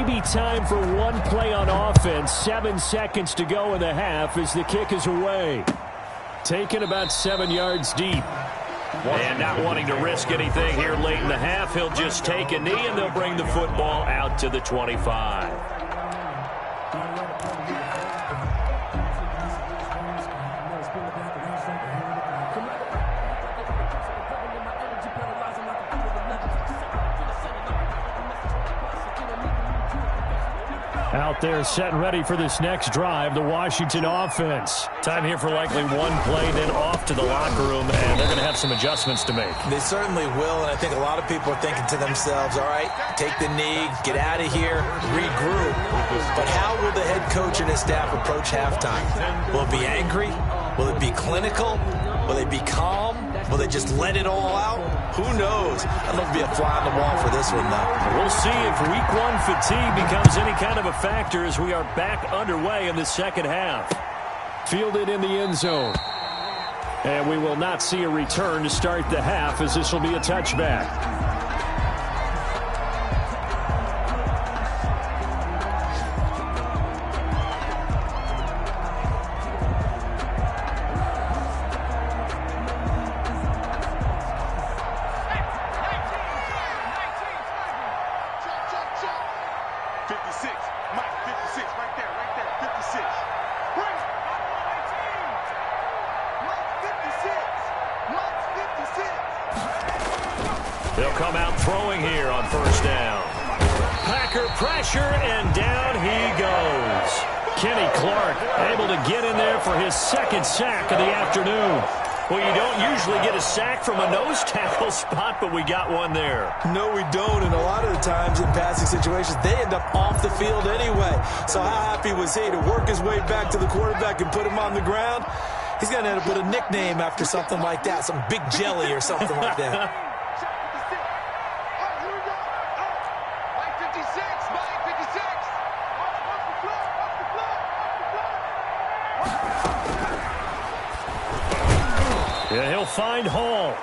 maybe time for one play on offense. 7 seconds to go in the half as the kick is away. Taken about 7 yards deep. And not wanting to risk anything here late in the half, he'll just take a knee and they'll bring the football out to the 25. Out there set and ready for this next drive, the Washington offense. Time here for likely one play, then off to the locker room, and they're going to have some adjustments to make. They certainly will, and I think a lot of people are thinking to themselves, all right, take the knee, get out of here, regroup. But how will the head coach and his staff approach halftime? Will it be angry? Will it be clinical? Will they be calm? Will they just let it all out? Who knows? I'd love to be a fly on the wall for this one, though. We'll see if week one fatigue becomes any kind of a factor as we are back underway in the second half. Fielded in the end zone. And we will not see a return to start the half as this will be a touchback. They'll come out throwing here on first down. Packer pressure, and down he goes. Kenny Clark able to get in there for his second sack of the afternoon. Well, you don't usually get a sack from a nose tackle spot, but we got one there. No, we don't, and a lot of the times in passing situations, they end up off the field anyway. So how happy was he to work his way back to the quarterback and put him on the ground? He's going to end up with a nickname after something like that, some Big Jelly or something like that. Yeah, he'll find Hall.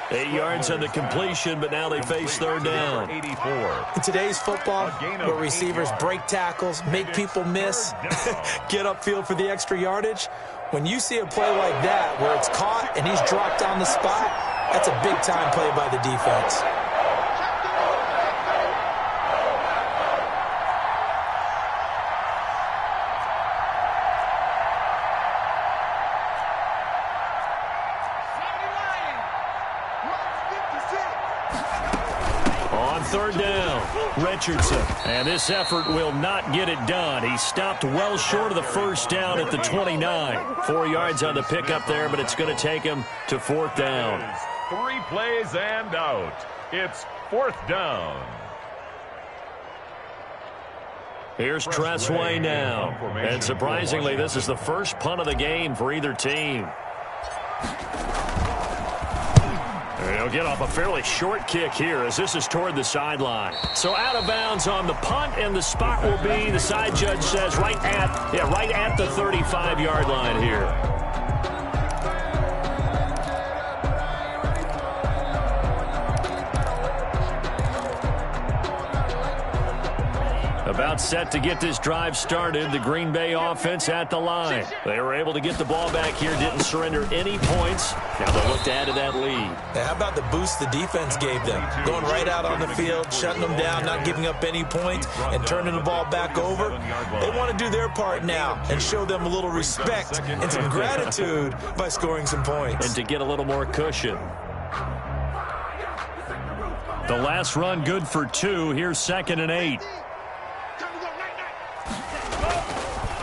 8 yards on the completion, but now they face third down. In today's football, where receivers break tackles, make people miss, get upfield for the extra yardage, when you see a play like that where it's caught and he's dropped on the spot, that's a big-time play by the defense. Third down, Richardson. And this effort will not get it done. He stopped well short of the first down at the 29. 4 yards on the pickup there, but it's going to take him to fourth down. 3 plays and out. It's fourth down. Here's Tressway now. And surprisingly, this is the first punt of the game for either team. He'll get off a fairly short kick here as this is toward the sideline. So out of bounds on the punt, and the spot will be, the side judge says, right at the 35-yard line here. About set to get this drive started, the Green Bay offense at the line. They were able to get the ball back here, didn't surrender any points. Now they'll look to add to that lead. How about the boost the defense gave them? Going right out on the field, shutting them down, not giving up any points, and turning the ball back over. They want to do their part now and show them a little respect and some gratitude by scoring some points. And to get a little more cushion. The last run good for 2. Here's 2nd and 8.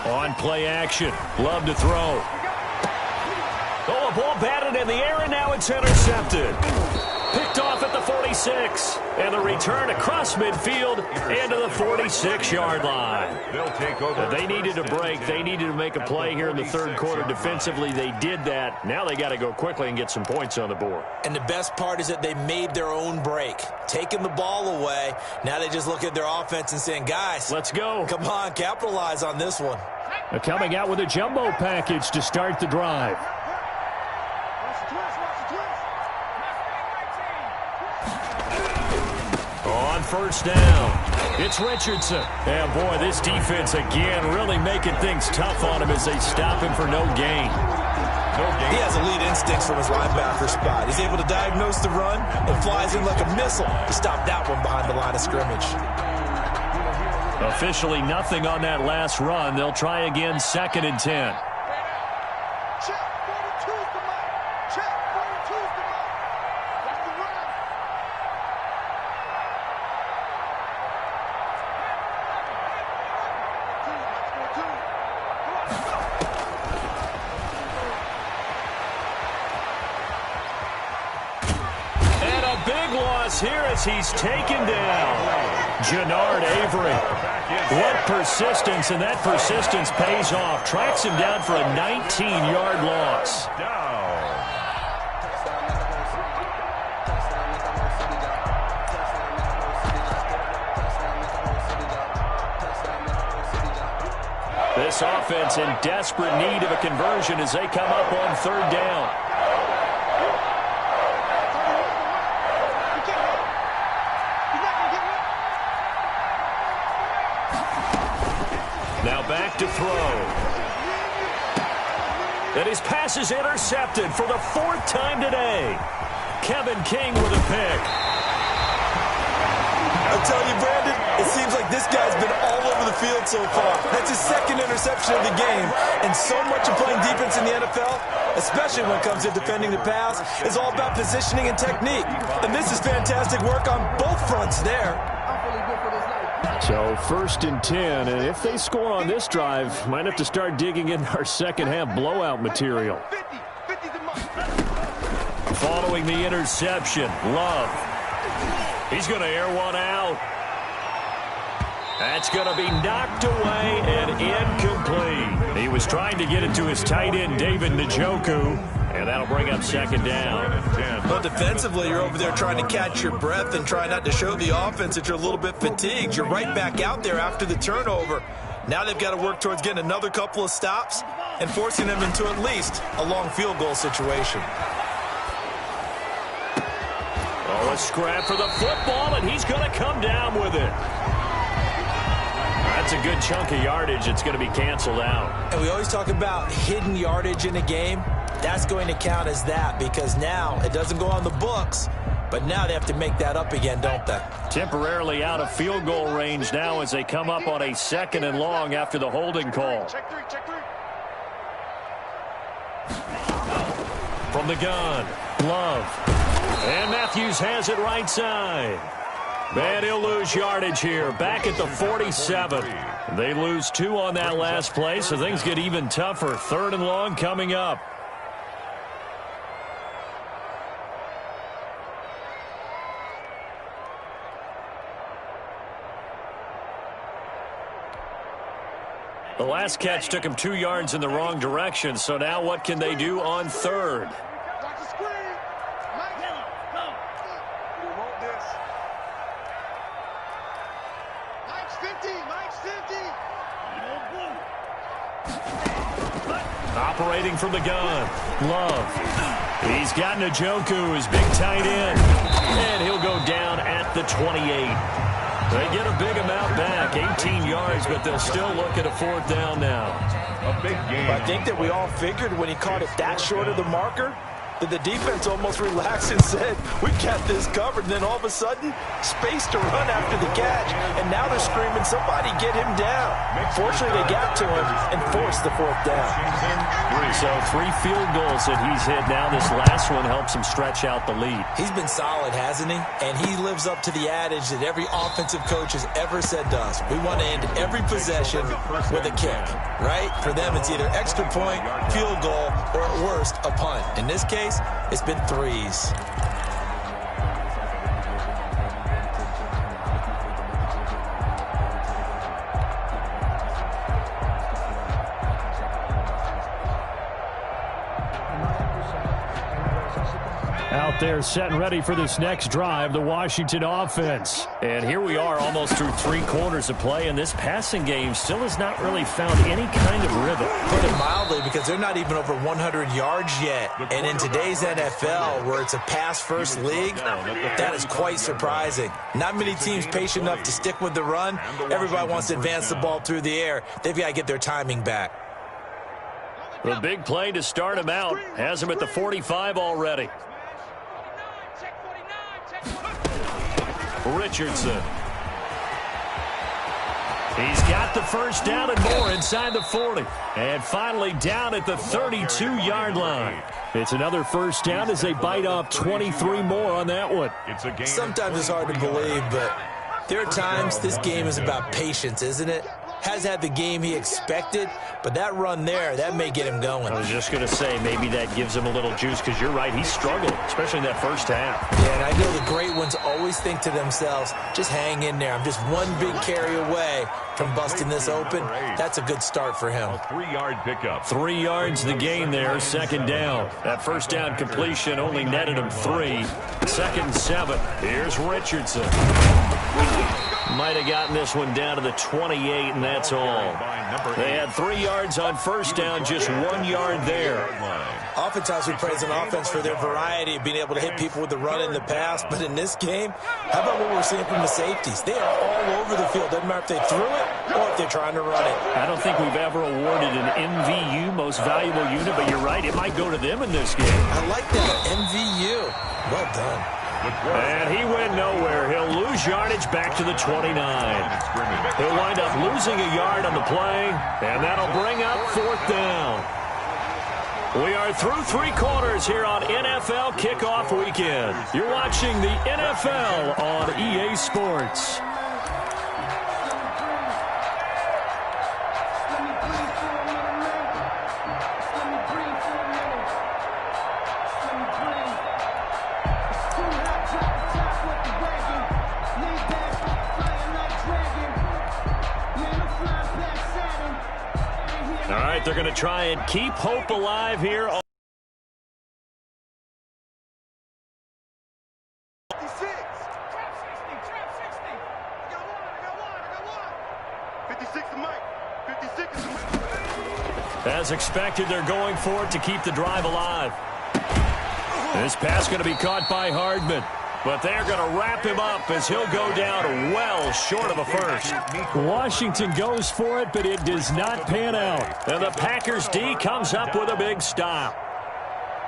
On play action. Love to throw. Oh, a ball batted in the air, and now it's intercepted. Picked off at the 46. And the return across midfield into the 46-yard line. They'll take over. They needed a break. They needed to make a play here in the third quarter. Defensively, they did that. Now they got to go quickly and get some points on the board. And the best part is that they made their own break. Taking the ball away. Now they just look at their offense and saying, guys, let's go. Come on, capitalize on this one. Coming out with a jumbo package to start the drive. On first down, It's Richardson. And, boy, this defense, again, really making things tough on him as they stop him for no gain. He has elite instincts from his linebacker spot. He's able to diagnose the run and flies in like a missile to stop that one behind the line of scrimmage. Officially nothing on that last run. They'll try again, 2nd and 10. Here as he's taken down. Jannard Avery. What persistence, and that persistence pays off. Tracks him down for a 19-yard loss. This offense in desperate need of a conversion as they come up on 3rd down. Back to throw. And his pass is intercepted for the 4th time today. Kevin King with a pick. I'm telling you, Brandon, it seems like this guy's been all over the field so far. That's his 2nd interception of the game. And so much of playing defense in the NFL, especially when it comes to defending the pass, is all about positioning and technique. And this is fantastic work on both fronts there. So 1st and 10, and if they score on this drive, might have to start digging in our second-half blowout material. Following the interception, Love. He's going to air one out. That's going to be knocked away and incomplete. He was trying to get it to his tight end, David Njoku, and that'll bring up 2nd down. Well, defensively, you're over there trying to catch your breath and try not to show the offense that you're a little bit fatigued. You're right back out there after the turnover. Now they've got to work towards getting another couple of stops and forcing them into at least a long field goal situation. Oh, a scrap for the football, and he's going to come down with it. That's a good chunk of yardage. It's going to be canceled out. And we always talk about hidden yardage in a game. That's going to count as that because now it doesn't go on the books, but now they have to make that up again, don't they? Temporarily out of field goal range now as they come up on a 2nd and long after the holding call. From the gun, Love. And Matthews has it right side. And he'll lose yardage here, back at the 47. They lose 2 on that last play, so things get even tougher. 3rd and long coming up. The last catch took him 2 yards in the wrong direction, so now what can they do on 3rd? Operating from the gun, Love. He's got Njoku, his big tight end, and he'll go down at the 28. They get a big amount back, 18 yards, but they'll still look at a 4th down now. A big game. I think that we all figured when he caught it that short of the marker that the defense almost relaxed and said, we got this covered. And then all of a sudden, space to run after the catch. And now they're screaming, somebody get him down. Fortunately, they got to him and forced the 4th down. So 3 field goals that he's hit now. This last one helps him stretch out the lead. He's been solid, hasn't he? And he lives up to the adage that every offensive coach has ever said to us. We want to end every possession with a kick, right? For them, it's either extra point, field goal, or at worst, a punt. In this case, it's been 3s. out there setting ready for this next drive, the Washington offense. And here we are almost through 3 quarters of play, and this passing game still has not really found any kind of rhythm. Put it mildly, because they're not even over 100 yards yet. And in today's NFL, where it's a pass-first league, that is quite surprising. Not many teams patient enough to stick with the run. Everybody wants to advance the ball through the air. They've got to get their timing back. The big play to start him out has him at the 45 already. Richardson. He's got the first down and more inside the 40. And finally down at the 32-yard line. It's another first down as they bite off 23 more on that one. Sometimes it's hard to believe, but there are times this game is about patience, isn't it? Has had the game he expected, but that run there, that may get him going. I was just going to say, maybe that gives him a little juice, because you're right, he struggled, especially in that first half. Yeah, and I know the great ones always think to themselves, just hang in there. I'm just one big carry away from busting this open. That's a good start for him. 3-yard pickup. 3 yards the gain there, second down. That first down completion only netted him 3. Second and 7. Here's Richardson. Might have gotten this one down to the 28, and that's all. They had 3 yards on first down, just 1 yard there. Oftentimes we praise an offense for their variety of being able to hit people with the run in the past, but in this game, how about what we're seeing from the safeties? They are all over the field. Doesn't matter if they threw it or if they're trying to run it. I don't think we've ever awarded an MVU, most valuable unit, but you're right, it might go to them in this game. I like that, MVU. Well done. And he went nowhere. He'll lose yardage back to the 29. He'll wind up losing a yard on the play, and that'll bring up 4th down. We are through 3 quarters here on NFL Kickoff Weekend. You're watching the NFL on EA Sports. All right, they're going to try and keep hope alive here. 56 to Mike. 56 to Mike. As expected, they're going for it to keep the drive alive. This pass going to be caught by Hardman. But they're going to wrap him up as he'll go down well short of a first. Washington goes for it, but it does not pan out. And the Packers D comes up with a big stop.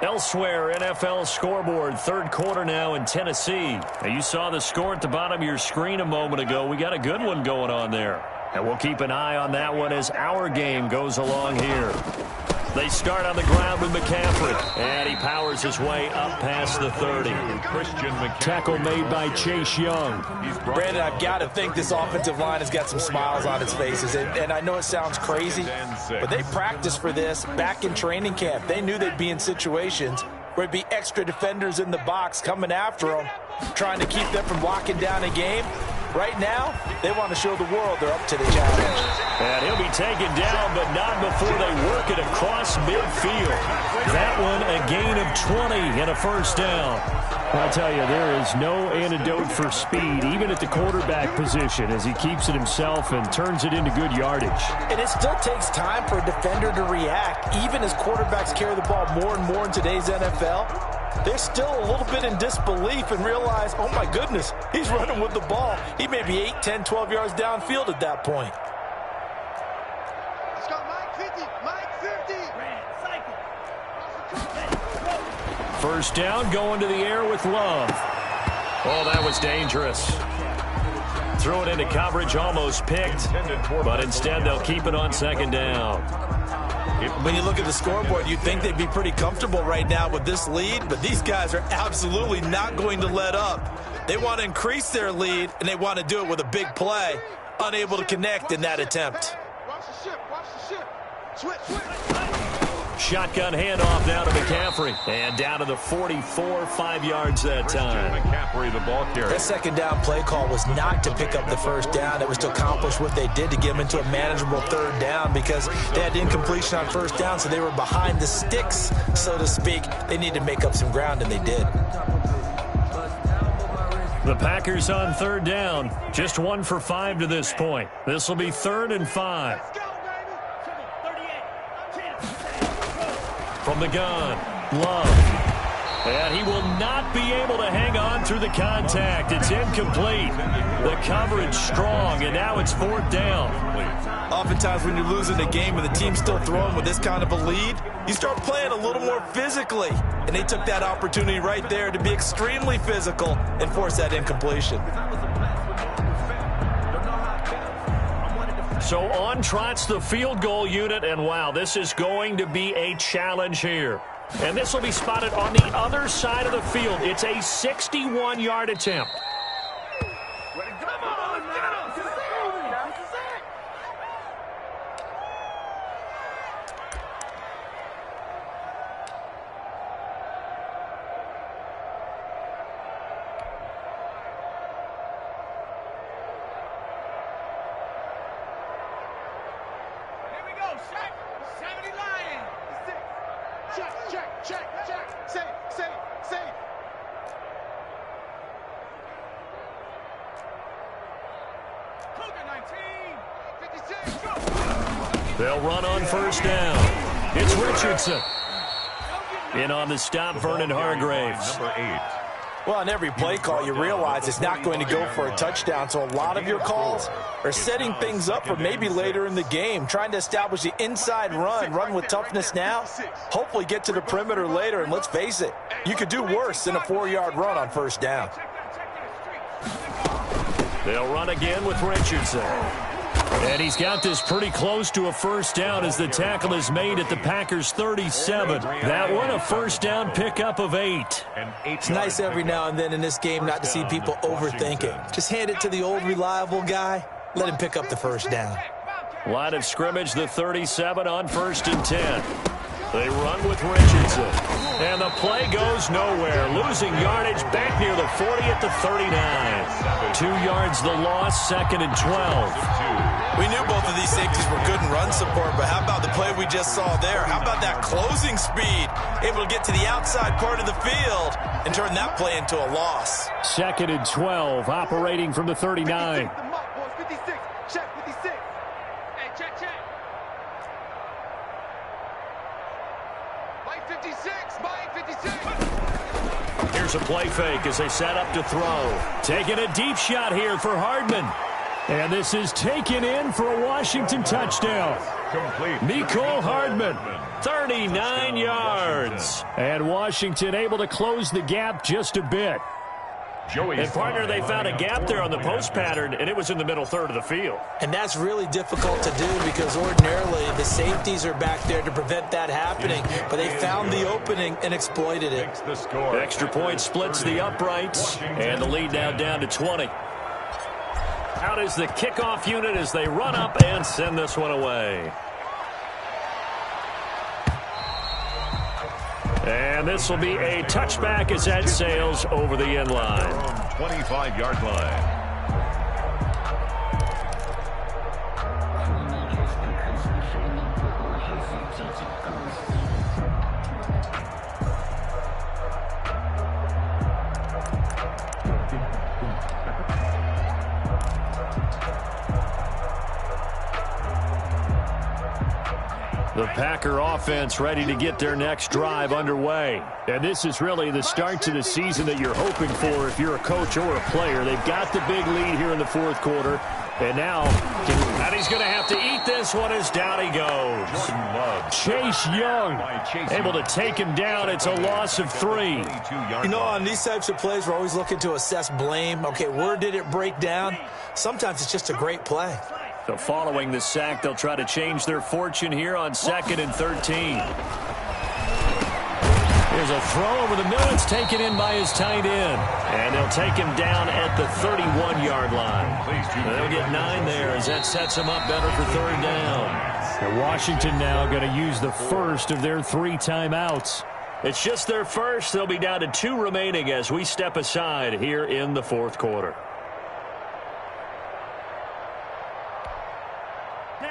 Elsewhere, NFL scoreboard, 3rd quarter now in Tennessee. Now, you saw the score at the bottom of your screen a moment ago. We got a good one going on there. And we'll keep an eye on that one as our game goes along here. They start on the ground with McCaffrey, and he powers his way up past the 30. Tackle made by Chase Young. Brandon, I've got to think this offensive line has got some smiles on its faces. And I know it sounds crazy, but they practiced for this back in training camp. They knew they'd be in situations where it'd be extra defenders in the box coming after them, trying to keep them from locking down a game. Right now, they want to show the world they're up to the challenge. And he'll be taken down, but not before they work it across midfield. That one a gain of 20 and a first down. I'll tell you, there is no antidote for speed, even at the quarterback position, as he keeps it himself and turns it into good yardage. And it still takes time for a defender to react, even as quarterbacks carry the ball more and more in today's NFL. They're still a little bit in disbelief and realize, oh my goodness, he's running with the ball. He may be 8, 10, 12 yards downfield at that point. Let's go, Mike 50. Mike 50. First down, going to the air with Love. Oh, that was dangerous. Threw it into coverage, almost picked, but instead they'll keep it on 2nd down. When you look at the scoreboard, you'd think they'd be pretty comfortable right now with this lead, but these guys are absolutely not going to let up. They want to increase their lead, and they want to do it with a big play. Unable to connect in that attempt. Watch the ship. Watch the ship. Switch. Shotgun handoff now to McCaffrey. And down to the 44, 5 yards that time. McCaffrey, the ball carrier. That second down play call was not to pick up the first down. It was to accomplish what they did to get them into a manageable third down because they had incompletion on first down, so they were behind the sticks, so to speak. They needed to make up some ground, and they did. The Packers on third down. Just 1 for 5 to this point. This will be 3rd and 5. From the gun, Love. And he will not be able to hang on through the contact. It's incomplete. The coverage strong, and now it's 4th down. Oftentimes when you're losing a game and the team's still throwing with this kind of a lead, you start playing a little more physically. And they took that opportunity right there to be extremely physical and force that incompletion. So on trots the field goal unit, and wow, this is going to be a challenge here. And this will be spotted on the other side of the field. It's a 61-yard attempt. They'll run on first down. It's Richardson. In on the stop, Vernon Hargraves. Number 8. Well, on every play call, you realize it's not going to go for a touchdown, so a lot of your calls are setting things up for maybe later in the game, trying to establish the inside run with toughness now, hopefully get to the perimeter later, and let's face it, you could do worse than a 4-yard run on first down. They'll run again with Richardson. And he's got this pretty close to a first down as the tackle is made at the Packers' 37. That one a first down pickup of 8. It's nice every now and then in this game not to see people overthink it. Just hand it to the old reliable guy. Let him pick up the first down. Line of scrimmage, the 37 on 1st and 10. They run with Richardson. And the play goes nowhere. Losing yardage back near the 40 at the 39. 2 yards the loss, 2nd and 12. We knew both of these safeties were good in run support, but how about the play we just saw there? How about that closing speed? Able to get to the outside part of the field and turn that play into a loss. 2nd and 12, operating from the 39. 56, check 56. Hey, check. Mike 56, Mike 56. Here's a play fake as they set up to throw. Taking a deep shot here for Hardman. And this is taken in for a Washington touchdown. Complete. Mecole Hardman, 39 yards. And Washington able to close the gap just a bit. And partner, they found a gap there on the post pattern, and it was in the middle third of the field. And that's really difficult to do because ordinarily the safeties are back there to prevent that happening. But they found the opening and exploited it. Extra point splits the uprights, and the lead now down to 20. Out is the kickoff unit as they run up and send this one away. And this will be a touchback as that sails over the end line. 25-yard line. The Packer offense ready to get their next drive underway. And this is really the start to the season that you're hoping for if you're a coach or a player. They've got the big lead here in the 4th quarter. And now he's going to have to eat this one as down he goes. Chase Young able to take him down. It's a loss of 3. You know, on these types of plays, we're always looking to assess blame. Okay, where did it break down? Sometimes it's just a great play. So following the sack, they'll try to change their fortune here on 2nd and 13. Here's a throw over the middle. It's taken in by his tight end. And they'll take him down at the 31-yard line. They'll get 9 there as that sets him up better for 3rd down. And Washington now going to use the first of their 3 timeouts. It's just their first. They'll be down to 2 remaining as we step aside here in the fourth quarter.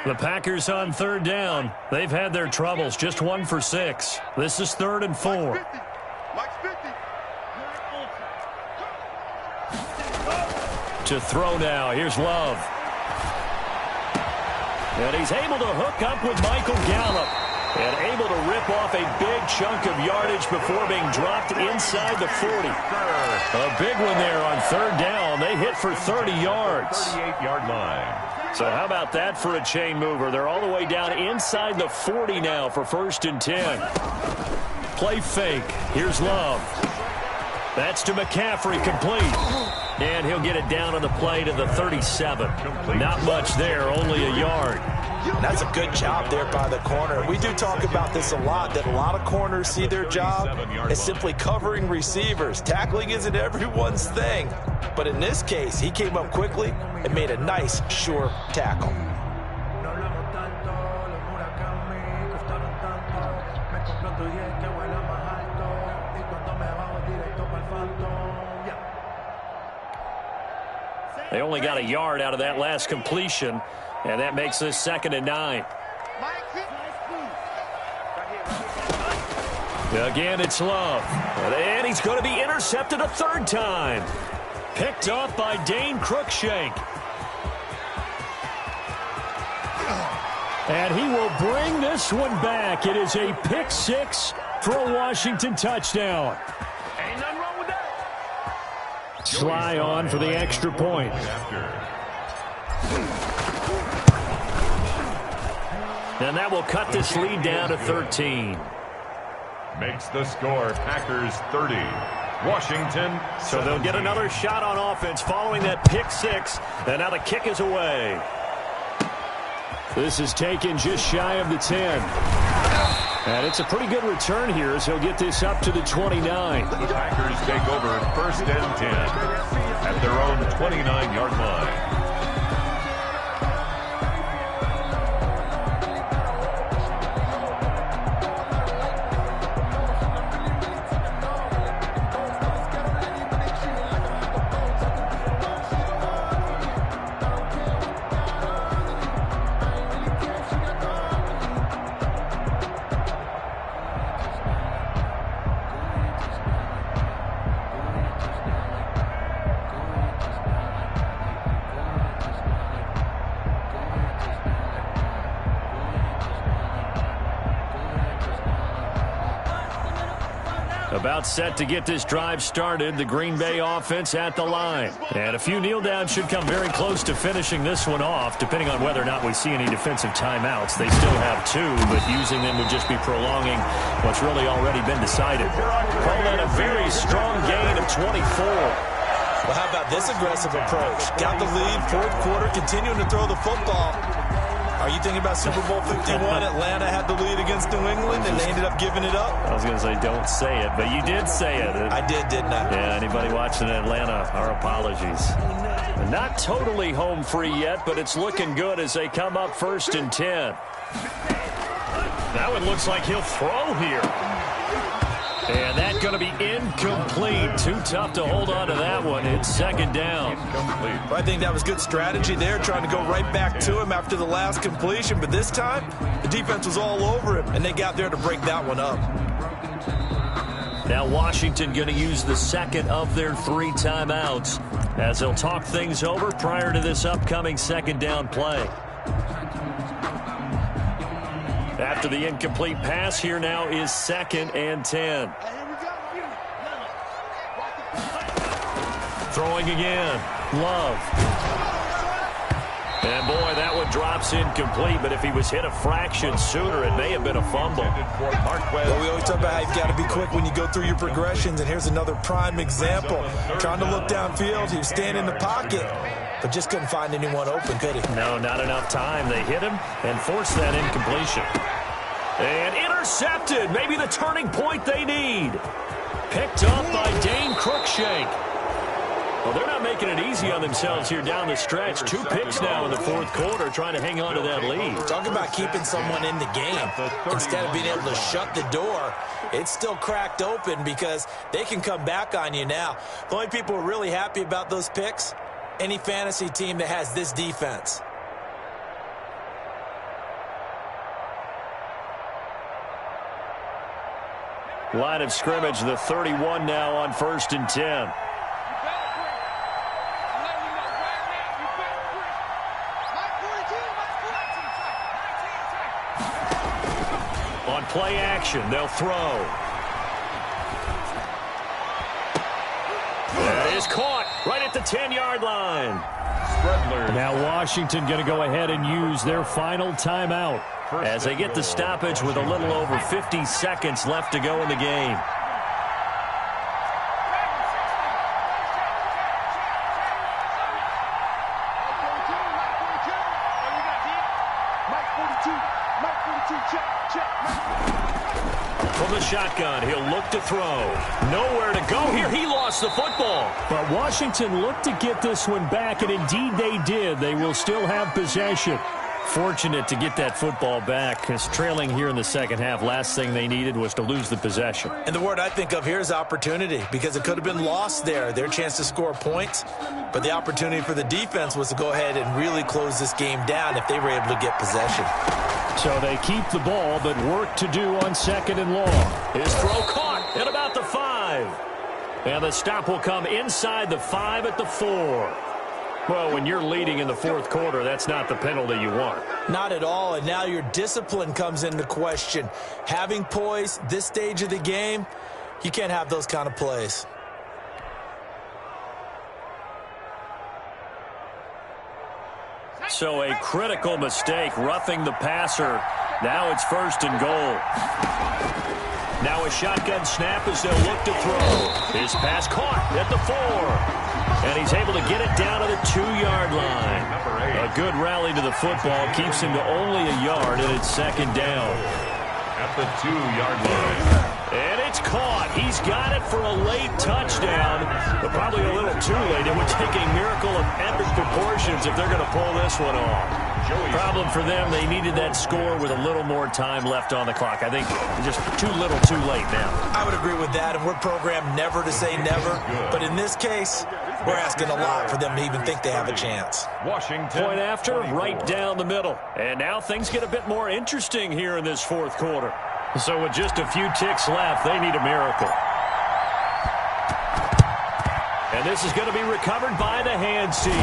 The Packers on third down. They've had their troubles, just 1 for 6. This is 3rd and 4. To throw now. Here's Love. And he's able to hook up with Michael Gallup. And able to rip off a big chunk of yardage before being dropped inside the 40. A big one there on third down. They hit for 30 yards. 38-yard line. So how about that for a chain mover? They're all the way down inside the 40 now for 1st and 10. Play fake. Here's Love. That's to McCaffrey, complete. And he'll get it down on the play to the 37. Not much there, only a yard. That's a good job there by the corner. We do talk about this a lot, that a lot of corners see their job as simply covering receivers. Tackling isn't everyone's thing. But in this case, he came up quickly and made a nice, sure tackle. They only got a yard out of that last completion, and that makes this 2nd and 9. Again, it's Love. And he's going to be intercepted a 3rd time. Picked off by Dane Cruikshank. And he will bring this one back. It is a pick 6 for a Washington touchdown. Ain't nothing wrong with that. Sly on for the extra point. And that will cut this lead down to 13. Makes the score Packers 30. Washington. So they'll get another shot on offense following that pick 6. And now the kick is away. This is taken just shy of the 10. And it's a pretty good return here as he'll get this up to the 29. The Packers take over 1st and 10 at their own 29-yard line. About set to get this drive started. The Green Bay offense at the line. And a few kneel downs should come very close to finishing this one off, depending on whether or not we see any defensive timeouts. They still have 2, but using them would just be prolonging what's really already been decided. Call that a very strong gain of 24. Well, how about this aggressive approach? Got the lead, 4th quarter, continuing to throw the football. Are you thinking about Super Bowl 51? Atlanta had the lead against New England, and they ended up giving it up? I was going to say, don't say it, but you did say it. I did, didn't I? Yeah, anybody watching Atlanta, our apologies. Not totally home free yet, but it's looking good as they come up 1st and 10. That one looks like he'll throw here. And that's going to be incomplete. Too tough to hold on to that one. It's 2nd down. Well, I think that was good strategy there, trying to go right back to him after the last completion. But this time, the defense was all over him, and they got there to break that one up. Now Washington going to use the 2nd of their 3 timeouts as they'll talk things over prior to this upcoming 2nd down play. After the incomplete pass, here now is 2nd and 10. Throwing again. Love. And boy, that one drops incomplete, but if he was hit a fraction sooner, it may have been a fumble. Well, we always talk about how you've got to be quick when you go through your progressions, and here's another prime example. Trying to look downfield, he was standing in the pocket, but just couldn't find anyone open, could he? No, not enough time. They hit him and forced that incompletion. And intercepted. Maybe the turning point they need. Picked up by Dane Cruikshank. Well, they're not making it easy on themselves here down the stretch. 2 picks now in the fourth quarter trying to hang on to that lead. Talk about keeping someone in the game. Instead of being able to shut the door, it's still cracked open because they can come back on you now. The only people who are really happy about those picks, any fantasy team that has this defense. Line of scrimmage, the 31 now on 1st and 10. On play action, they'll throw. That is caught right at the 10-yard line. Now Washington going to go ahead and use their final timeout as they get the stoppage with a little over 50 seconds left to go in the game. From the shotgun, he'll look to throw. Nowhere to go here. He lost the football. But Washington looked to get this one back, and indeed they did. They will still have possession. Fortunate to get that football back, because trailing here in the second half, last thing they needed was to lose the possession. And the word I think of here is opportunity, because it could have been lost there, their chance to score points. But the opportunity for the defense was to go ahead and really close this game down if they were able to get possession. So they keep the ball, but work to do on 2nd and long. His throw caught at about the 5. And the stop will come inside the 5 at the 4. Well, when you're leading in the fourth quarter, that's not the penalty you want. Not at all, and now your discipline comes into question. Having poise this stage of the game, you can't have those kind of plays. So a critical mistake, roughing the passer. Now it's 1st and goal. Now a shotgun snap as they'll look to throw. His pass caught at the 4. And he's able to get it down to the 2-yard line. A good rally to the football keeps him to only a yard, and it's 2nd down. At the 2-yard line. And it's caught. He's got it for a late touchdown, but probably a little too late. It would take a miracle of epic proportions if they're going to pull this one off. Problem for them, they needed that score with a little more time left on the clock. I think just too little too late now. I would agree with that, and we're programmed never to say never. But in this case, we're asking a lot for them to even think they have a chance. Washington. Point after, right down the middle. And now things get a bit more interesting here in this fourth quarter. So with just a few ticks left, they need a miracle. And this is going to be recovered by the hands team.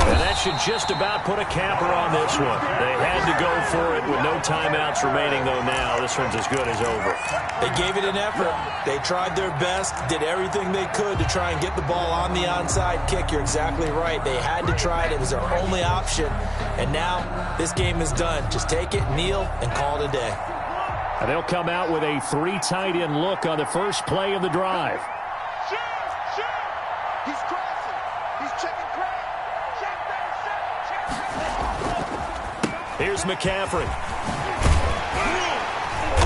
And that should just about put a capper on this one. They had to go for it with no timeouts remaining, though now this one's as good as over. They gave it an effort. They tried their best, did everything they could to try and get the ball on the onside kick. You're exactly right. They had to try it. It was their only option. And now this game is done. Just take it, kneel, and call it a day. And they'll come out with a 3 tight end look on the first play of the drive. He's crossing. He's checking crowd. Check. Here's McCaffrey.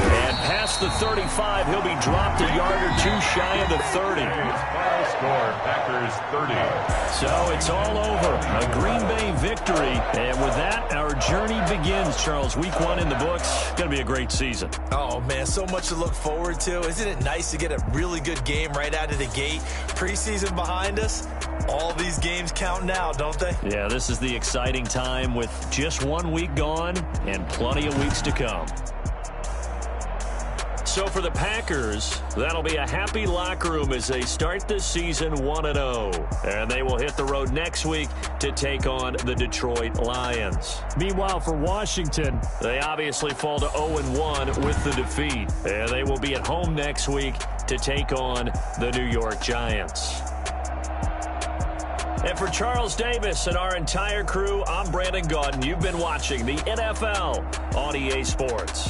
And past the 35, he'll be dropped a yard or 2 shy of the 30. Final score, Packers 30. So it's all over. A Green Bay victory. And with that, our journey begins, Charles. Week 1 in the books. Going to be a great season. Oh, man, so much to look forward to. Isn't it nice to get a really good game right out of the gate? Preseason behind us. All these games count now, don't they? Yeah, this is the exciting time with just 1 week gone and plenty of weeks to come. So for the Packers, that'll be a happy locker room as they start this season 1-0. And they will hit the road next week to take on the Detroit Lions. Meanwhile, for Washington, they obviously fall to 0-1 with the defeat. And they will be at home next week to take on the New York Giants. And for Charles Davis and our entire crew, I'm Brandon Gaudin. You've been watching the NFL on EA Sports.